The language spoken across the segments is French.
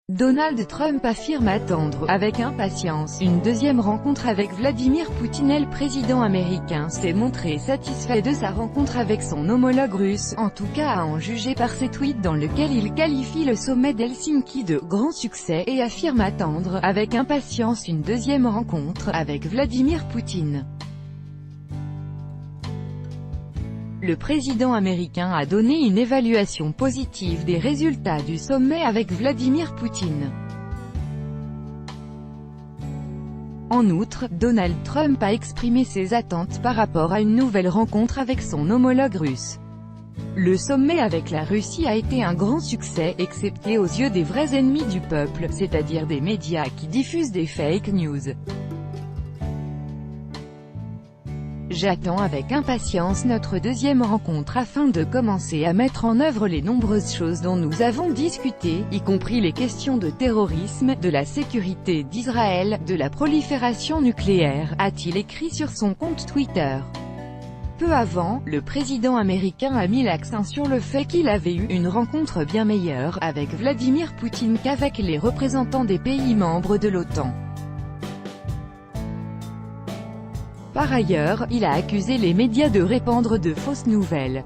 Donald Trump affirme attendre, avec impatience, une deuxième rencontre avec Vladimir Poutine. Le président américain s'est montré satisfait de sa rencontre avec son homologue russe, en tout cas à en juger par ses tweets dans lesquels il qualifie le sommet d'Helsinki de « grand succès » et affirme attendre, avec impatience, une deuxième rencontre avec Vladimir Poutine. Le président américain a donné une évaluation positive des résultats du sommet avec Vladimir Poutine. En outre, Donald Trump a exprimé ses attentes par rapport à une nouvelle rencontre avec son homologue russe. Le sommet avec la Russie a été un grand succès, excepté aux yeux des vrais ennemis du peuple, c'est-à-dire des médias qui diffusent des fake news. J'attends avec impatience notre deuxième rencontre afin de commencer à mettre en œuvre les nombreuses choses dont nous avons discuté, y compris les questions de terrorisme, de la sécurité d'Israël, de la prolifération nucléaire, a-t-il écrit sur son compte Twitter. Peu avant, le président américain a mis l'accent sur le fait qu'il avait eu une rencontre bien meilleure avec Vladimir Poutine qu'avec les représentants des pays membres de l'OTAN. Par ailleurs, il a accusé les médias de répandre de fausses nouvelles.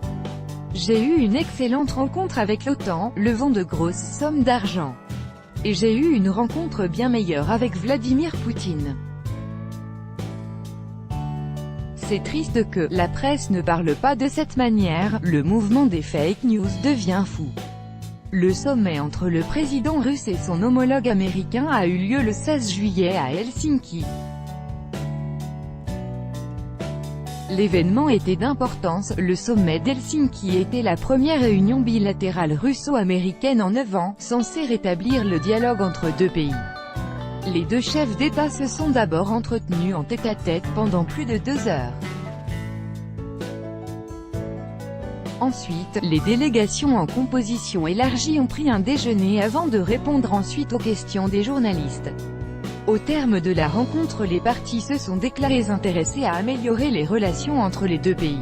J'ai eu une excellente rencontre avec l'OTAN, levant de grosses sommes d'argent. Et j'ai eu une rencontre bien meilleure avec Vladimir Poutine. C'est triste que la presse ne parle pas de cette manière, le mouvement des fake news devient fou. Le sommet entre le président russe et son homologue américain a eu lieu le 16 juillet à Helsinki. L'événement était d'importance, le sommet d'Helsinki était la première réunion bilatérale russo-américaine en 9 ans, censée rétablir le dialogue entre deux pays. Les deux chefs d'État se sont d'abord entretenus en tête-à-tête pendant plus de 2 heures. Ensuite, les délégations en composition élargie ont pris un déjeuner avant de répondre ensuite aux questions des journalistes. Au terme de la rencontre, les parties se sont déclarées intéressées à améliorer les relations entre les deux pays.